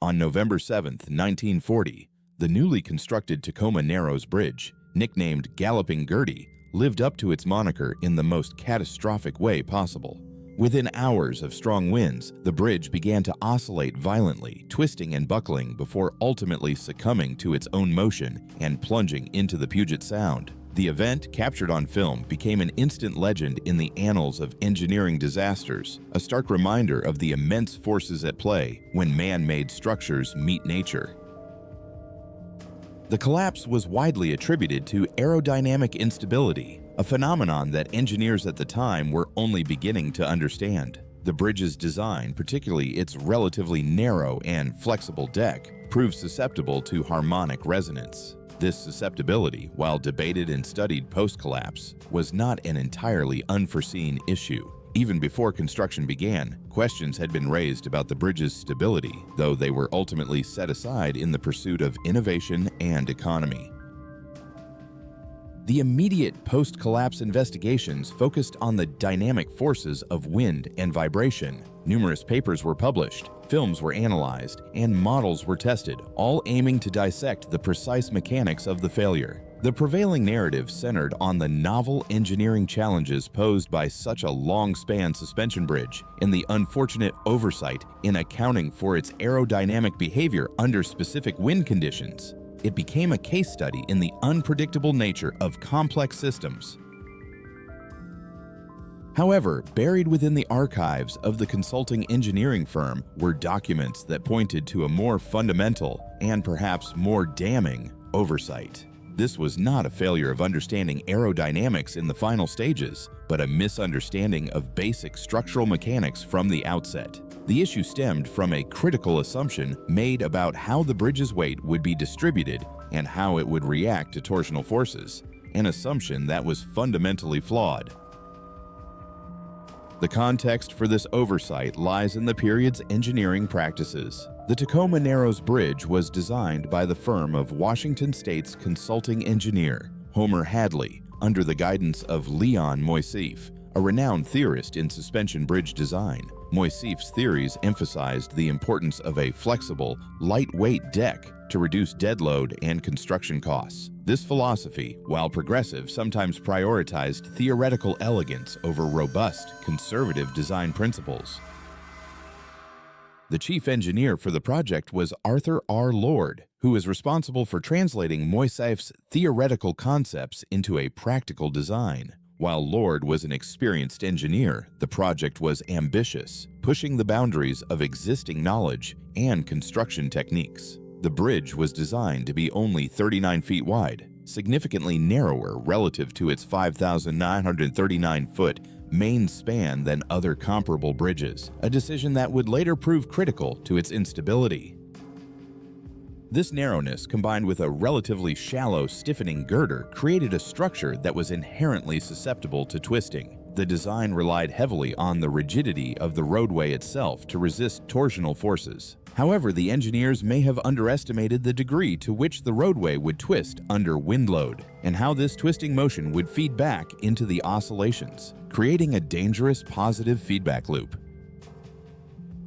On November 7, 1940, the newly constructed Tacoma Narrows Bridge, nicknamed Galloping Gertie, lived up to its moniker in the most catastrophic way possible. Within hours of strong winds, the bridge began to oscillate violently, twisting and buckling before ultimately succumbing to its own motion and plunging into the Puget Sound. The event, captured on film, became an instant legend in the annals of engineering disasters, a stark reminder of the immense forces at play when man-made structures meet nature. The collapse was widely attributed to aerodynamic instability, a phenomenon that engineers at the time were only beginning to understand. The bridge's design, particularly its relatively narrow and flexible deck, proved susceptible to harmonic resonance. This susceptibility, while debated and studied post-collapse, was not an entirely unforeseen issue. Even before construction began, questions had been raised about the bridge's stability, though they were ultimately set aside in the pursuit of innovation and economy. The immediate post-collapse investigations focused on the dynamic forces of wind and vibration. Numerous papers were published, films were analyzed, and models were tested, all aiming to dissect the precise mechanics of the failure. The prevailing narrative centered on the novel engineering challenges posed by such a long-span suspension bridge and the unfortunate oversight in accounting for its aerodynamic behavior under specific wind conditions. It became a case study in the unpredictable nature of complex systems. However, buried within the archives of the consulting engineering firm were documents that pointed to a more fundamental and perhaps more damning oversight. This was not a failure of understanding aerodynamics in the final stages, but a misunderstanding of basic structural mechanics from the outset. The issue stemmed from a critical assumption made about how the bridge's weight would be distributed and how it would react to torsional forces, an assumption that was fundamentally flawed. The context for this oversight lies in the period's engineering practices. The Tacoma Narrows Bridge was designed by the firm of Washington State's consulting engineer, Homer Hadley, under the guidance of Leon Moisseiff, a renowned theorist in suspension bridge design. Moisseiff's theories emphasized the importance of a flexible, lightweight deck to reduce dead load and construction costs. This philosophy, while progressive, sometimes prioritized theoretical elegance over robust, conservative design principles. The chief engineer for the project was Arthur R. Lord, who is responsible for translating Moisseiff's theoretical concepts into a practical design. While Lord was an experienced engineer, the project was ambitious, pushing the boundaries of existing knowledge and construction techniques. The bridge was designed to be only 39 feet wide, significantly narrower relative to its 5,939-foot main span than other comparable bridges, a decision that would later prove critical to its instability. This narrowness, combined with a relatively shallow, stiffening girder, created a structure that was inherently susceptible to twisting. The design relied heavily on the rigidity of the roadway itself to resist torsional forces. However, the engineers may have underestimated the degree to which the roadway would twist under wind load, and how this twisting motion would feed back into the oscillations, creating a dangerous positive feedback loop.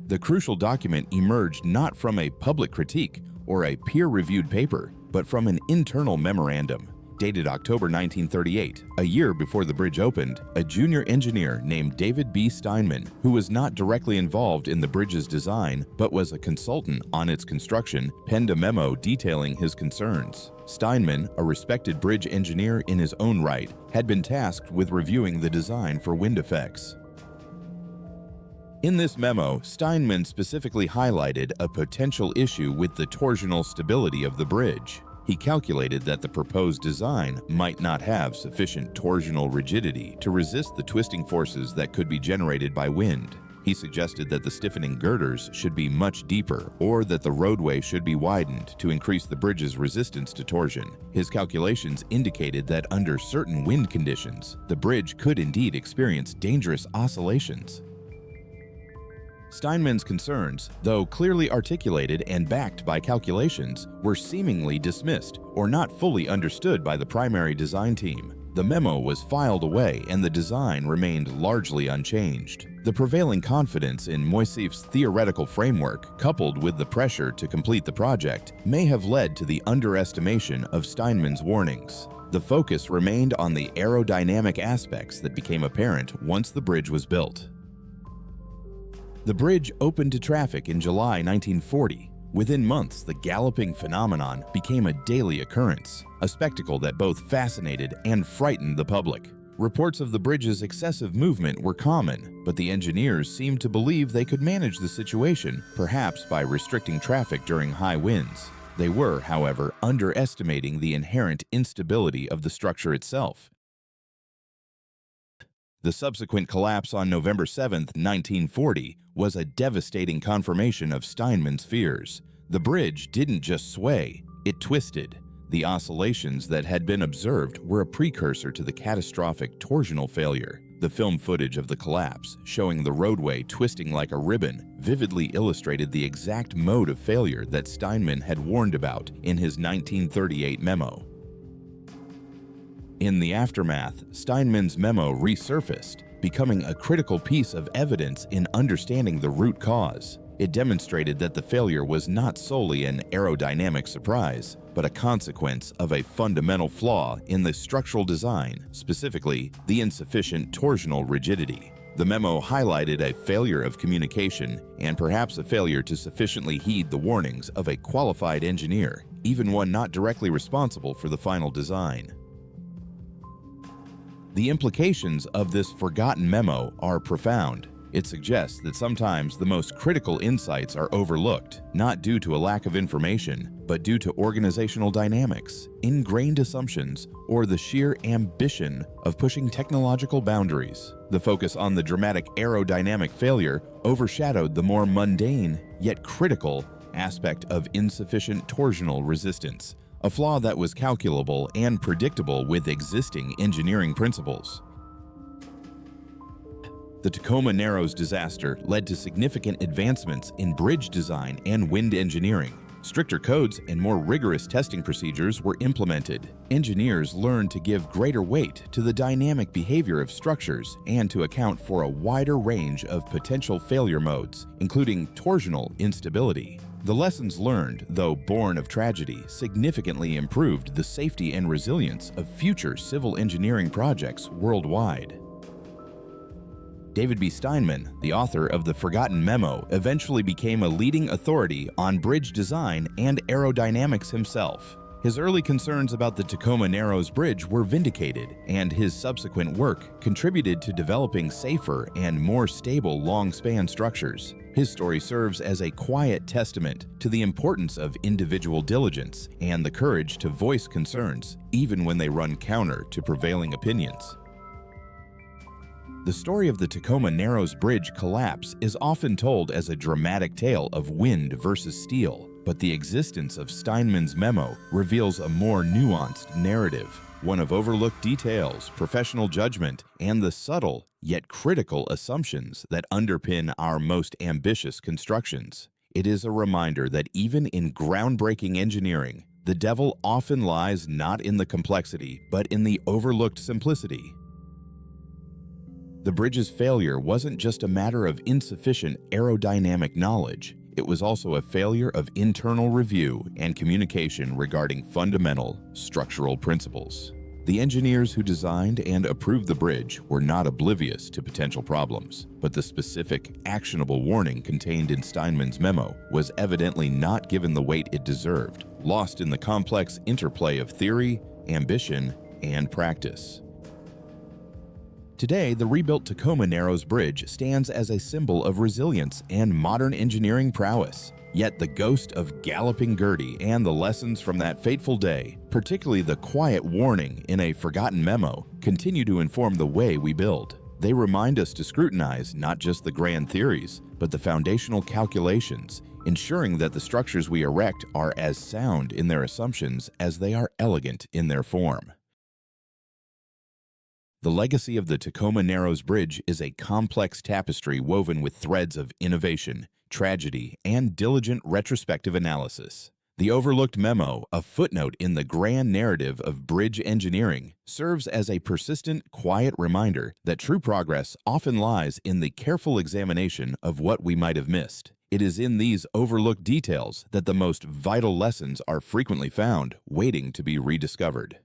The crucial document emerged not from a public critique or a peer-reviewed paper, but from an internal memorandum. Dated October 1938, a year before the bridge opened, a junior engineer named David B. Steinman, who was not directly involved in the bridge's design but was a consultant on its construction, penned a memo detailing his concerns. Steinman, a respected bridge engineer in his own right, had been tasked with reviewing the design for wind effects. In this memo, Steinman specifically highlighted a potential issue with the torsional stability of the bridge. He calculated that the proposed design might not have sufficient torsional rigidity to resist the twisting forces that could be generated by wind. He suggested that the stiffening girders should be much deeper, or that the roadway should be widened to increase the bridge's resistance to torsion. His calculations indicated that under certain wind conditions, the bridge could indeed experience dangerous oscillations. Steinman's concerns, though clearly articulated and backed by calculations, were seemingly dismissed or not fully understood by the primary design team. The memo was filed away and the design remained largely unchanged. The prevailing confidence in Moisseiff's theoretical framework, coupled with the pressure to complete the project, may have led to the underestimation of Steinman's warnings. The focus remained on the aerodynamic aspects that became apparent once the bridge was built. The bridge opened to traffic in July 1940. Within months, the galloping phenomenon became a daily occurrence, a spectacle that both fascinated and frightened the public. Reports of the bridge's excessive movement were common, but the engineers seemed to believe they could manage the situation, perhaps by restricting traffic during high winds. They were, however, underestimating the inherent instability of the structure itself. The subsequent collapse on November 7, 1940, was a devastating confirmation of Steinman's fears. The bridge didn't just sway, it twisted. The oscillations that had been observed were a precursor to the catastrophic torsional failure. The film footage of the collapse, showing the roadway twisting like a ribbon, vividly illustrated the exact mode of failure that Steinman had warned about in his 1938 memo. In the aftermath, Steinman's memo resurfaced, becoming a critical piece of evidence in understanding the root cause. It demonstrated that the failure was not solely an aerodynamic surprise, but a consequence of a fundamental flaw in the structural design, specifically the insufficient torsional rigidity. The memo highlighted a failure of communication and perhaps a failure to sufficiently heed the warnings of a qualified engineer, even one not directly responsible for the final design. The implications of this forgotten memo are profound. It suggests that sometimes the most critical insights are overlooked, not due to a lack of information, but due to organizational dynamics, ingrained assumptions, or the sheer ambition of pushing technological boundaries. The focus on the dramatic aerodynamic failure overshadowed the more mundane, yet critical, aspect of insufficient torsional resistance, a flaw that was calculable and predictable with existing engineering principles. The Tacoma Narrows disaster led to significant advancements in bridge design and wind engineering. Stricter codes and more rigorous testing procedures were implemented. Engineers learned to give greater weight to the dynamic behavior of structures and to account for a wider range of potential failure modes, including torsional instability. The lessons learned, though born of tragedy, significantly improved the safety and resilience of future civil engineering projects worldwide. David B. Steinman, the author of The Forgotten Memo, eventually became a leading authority on bridge design and aerodynamics himself. His early concerns about the Tacoma Narrows Bridge were vindicated, and his subsequent work contributed to developing safer and more stable long-span structures. His story serves as a quiet testament to the importance of individual diligence and the courage to voice concerns, even when they run counter to prevailing opinions. The story of the Tacoma Narrows Bridge collapse is often told as a dramatic tale of wind versus steel, but the existence of Steinman's memo reveals a more nuanced narrative, one of overlooked details, professional judgment, and the subtle yet critical assumptions that underpin our most ambitious constructions. It is a reminder that even in groundbreaking engineering, the devil often lies not in the complexity, but in the overlooked simplicity. The bridge's failure wasn't just a matter of insufficient aerodynamic knowledge, it was also a failure of internal review and communication regarding fundamental structural principles. The engineers who designed and approved the bridge were not oblivious to potential problems, but the specific, actionable warning contained in Steinman's memo was evidently not given the weight it deserved, lost in the complex interplay of theory, ambition, and practice. Today, the rebuilt Tacoma Narrows Bridge stands as a symbol of resilience and modern engineering prowess. Yet the ghost of Galloping Gertie and the lessons from that fateful day, particularly the quiet warning in a forgotten memo, continue to inform the way we build. They remind us to scrutinize not just the grand theories, but the foundational calculations, ensuring that the structures we erect are as sound in their assumptions as they are elegant in their form. The legacy of the Tacoma Narrows Bridge is a complex tapestry woven with threads of innovation, tragedy, and diligent retrospective analysis. The overlooked memo, a footnote in the grand narrative of bridge engineering, serves as a persistent, quiet reminder that true progress often lies in the careful examination of what we might have missed. It is in these overlooked details that the most vital lessons are frequently found, waiting to be rediscovered.